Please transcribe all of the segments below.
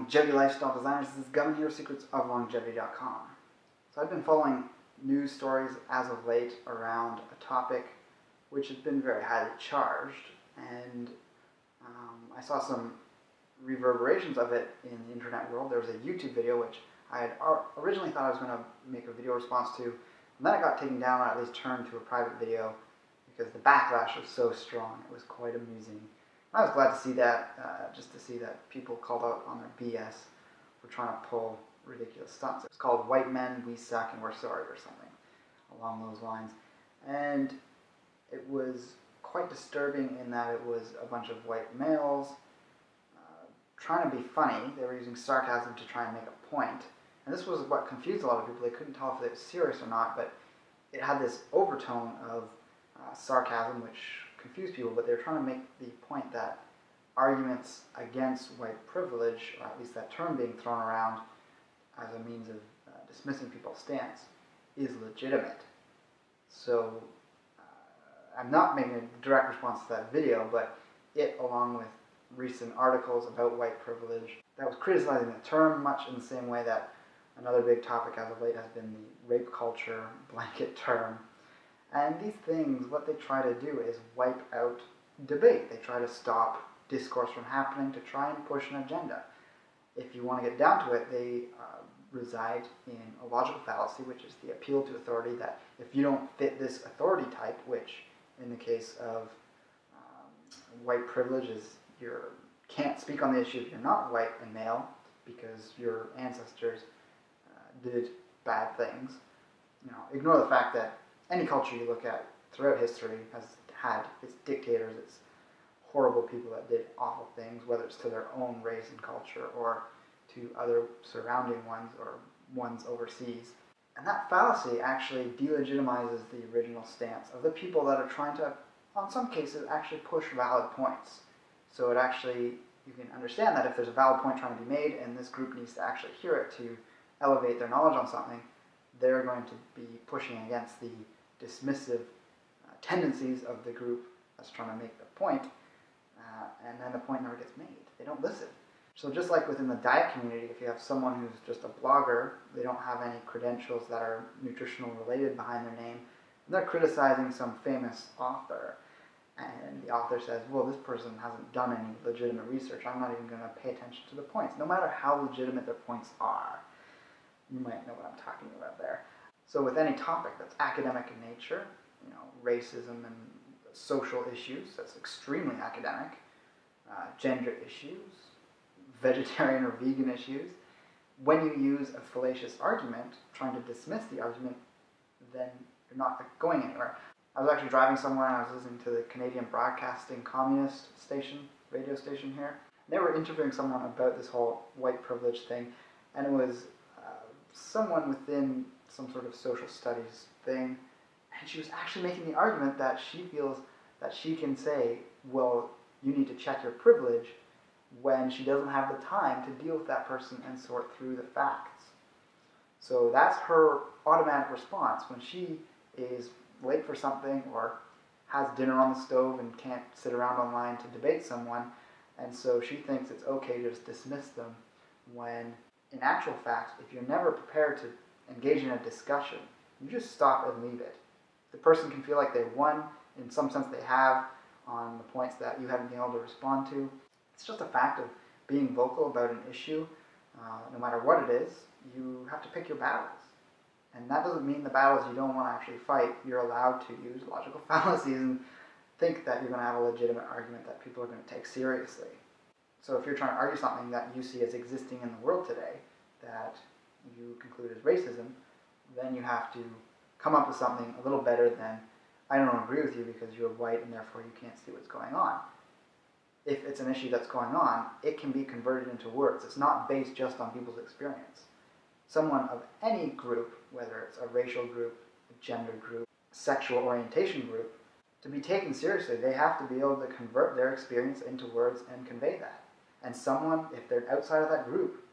longevity lifestyle designers. This is Gavin here, secretsoflongevity.com. So I've been following news stories as of late around a topic which has been very highly charged, and I saw some reverberations of it in the internet world. There was a YouTube video which I had originally thought I was going to make a video response to, and then it got taken down, or at least turned to a private video, because the backlash was so strong. It was quite amusing. I was glad to see that, just to see that people called out on their BS for trying to pull ridiculous stunts. It was called "White Men, We Suck and We're Sorry" or something along those lines. And it was quite disturbing in that it was a bunch of white males trying to be funny. They were using sarcasm to try and make a point. And this was what confused a lot of people. They couldn't tell if it was serious or not, but it had this overtone of sarcasm which confused people, but they were trying to make the point that arguments against white privilege, or at least that term being thrown around as a means of dismissing people's stance, is legitimate. So I'm not making a direct response to that video, but it, along with recent articles about white privilege, that was criticizing the term much in the same way that another big topic as of late has been the rape culture blanket term. And these things, what they try to do is wipe out debate. They try to stop discourse from happening to try and push an agenda. If you want to get down to it, they reside in a logical fallacy, which is the appeal to authority, that if you don't fit this authority type, which in the case of white privilege is you can't speak on the issue if you're not white and male because your ancestors did bad things. Ignore the fact that any culture you look at throughout history has had its dictators, its horrible people that did awful things, whether it's to their own race and culture or to other surrounding ones or ones overseas. And that fallacy actually delegitimizes the original stance of the people that are trying to, in some cases, actually push valid points. So it actually, you can understand that if there's a valid point trying to be made and this group needs to actually hear it to elevate their knowledge on something, they're going to be pushing against the dismissive tendencies of the group that's trying to make the point, and then the point never gets made. They don't listen. So just like within the diet community, if you have someone who's just a blogger, they don't have any credentials that are nutritional related behind their name, and they're criticizing some famous author, and the author says, well, this person hasn't done any legitimate research, I'm not even going to pay attention to the points, no matter how legitimate their points are. You might know what I'm talking about there. So with any topic that's academic in nature, racism and social issues, that's extremely academic, gender issues, vegetarian or vegan issues, when you use a fallacious argument, trying to dismiss the argument, then you're not going anywhere. I was actually driving somewhere and I was listening to the Canadian Broadcasting Communist station, radio station here. They were interviewing someone about this whole white privilege thing, and it was someone within some sort of social studies thing, and she was actually making the argument that she feels that she can say, well, you need to check your privilege, when she doesn't have the time to deal with that person and sort through the facts. So that's her automatic response when she is late for something or has dinner on the stove and can't sit around online to debate someone, and so she thinks it's okay to just dismiss them, when in actual fact, if you're never prepared to engage in a discussion, you just stop and leave it. The person can feel like they won, in some sense they have, on the points that you haven't been able to respond to. It's just a fact of being vocal about an issue. No matter what it is, you have to pick your battles. And that doesn't mean the battles you don't want to actually fight, you're allowed to use logical fallacies and think that you're going to have a legitimate argument that people are going to take seriously. So if you're trying to argue something that you see as existing in the world today, that you conclude as racism, then you have to come up with something a little better than, I don't agree with you because you're white and therefore you can't see what's going on. If it's an issue that's going on, it can be converted into words. It's not based just on people's experience. Someone of any group, whether it's a racial group, a gender group, sexual orientation group, to be taken seriously, they have to be able to convert their experience into words and convey that. And someone, if they're outside of that group,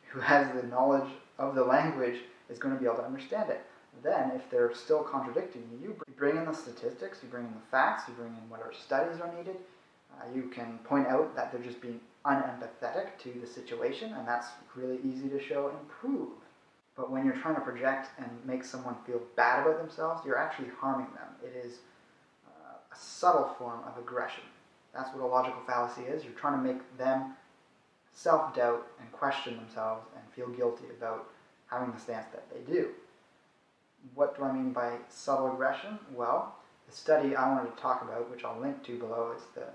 who has the knowledge of the language, is going to be able to understand it. Then, if they're still contradicting you, you bring in the statistics, you bring in the facts, you bring in whatever studies are needed, You can point out that they're just being unempathetic to the situation, and that's really easy to show and prove. But when you're trying to project and make someone feel bad about themselves, you're actually harming them. It is a subtle form of aggression. That's what a logical fallacy is. You're trying to make them self-doubt and question themselves and feel guilty about having the stance that they do. What do I mean by subtle aggression? Well, the study I wanted to talk about, which I'll link to below, is the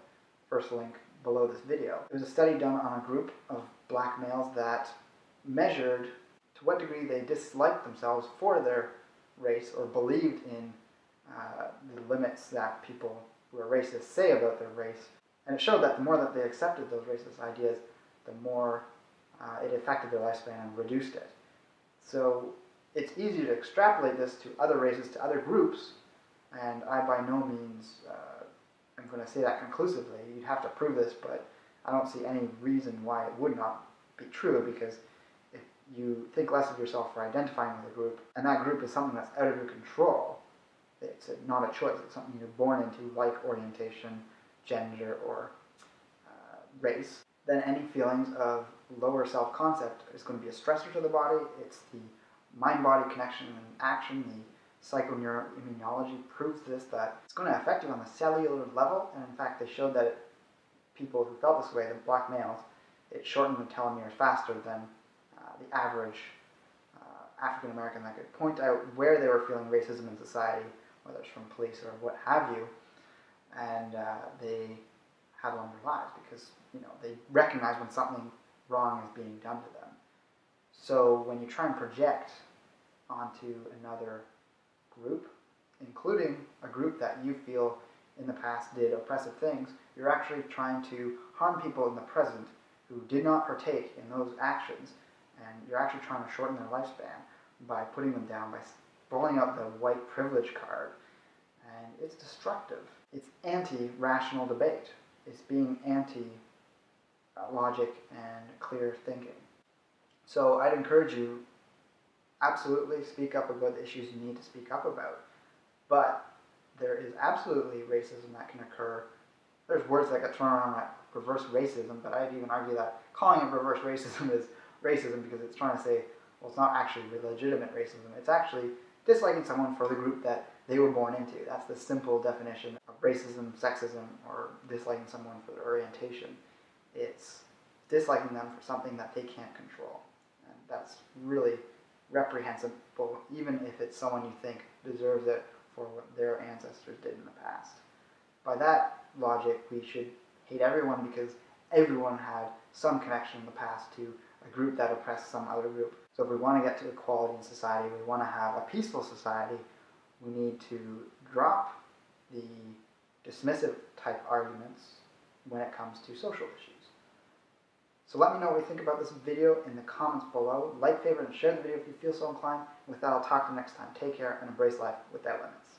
first link below this video. It was a study done on a group of black males that measured to what degree they disliked themselves for their race or believed in the limits that people who are racist say about their race. And it showed that the more that they accepted those racist ideas, the more it affected their lifespan and reduced it. So it's easy to extrapolate this to other races, to other groups, and I by no means am going to say that conclusively. You'd have to prove this, but I don't see any reason why it would not be true, because if you think less of yourself for identifying with a group, and that group is something that's out of your control, it's not a choice, it's something you're born into, like orientation, gender, or race, then any feelings of lower self-concept is going to be a stressor to the body. It's the mind-body connection and action. The psychoneuroimmunology proves this, that it's going to affect you on the cellular level, and in fact they showed that people who felt this way, the black males, it shortened the telomeres faster than the average African American that could point out where they were feeling racism in society, whether it's from police or what have you, and they have longer lives because they recognize when something wrong is being done to them. So when you try and project onto another group, including a group that you feel in the past did oppressive things, you're actually trying to harm people in the present who did not partake in those actions, and you're actually trying to shorten their lifespan by putting them down, by pulling out the white privilege card, and it's destructive. It's anti-rational debate. It's being anti-logic and clear thinking. So I'd encourage you, absolutely speak up about the issues you need to speak up about, but there is absolutely racism that can occur. There's words that get thrown around like reverse racism, but I'd even argue that calling it reverse racism is racism because it's trying to say, well, it's not actually legitimate racism. It's actually disliking someone for the group that they were born into. That's the simple definition of racism, sexism, or disliking someone for their orientation. It's disliking them for something that they can't control. And that's really reprehensible, even if it's someone you think deserves it for what their ancestors did in the past. By that logic, we should hate everyone because everyone had some connection in the past to a group that oppressed some other group. So if we want to get to equality in society, we want to have a peaceful society, we need to drop the dismissive type arguments when it comes to social issues. So let me know what you think about this video in the comments below. Like, favorite, and share the video if you feel so inclined. With that, I'll talk to you next time. Take care and embrace life without limits.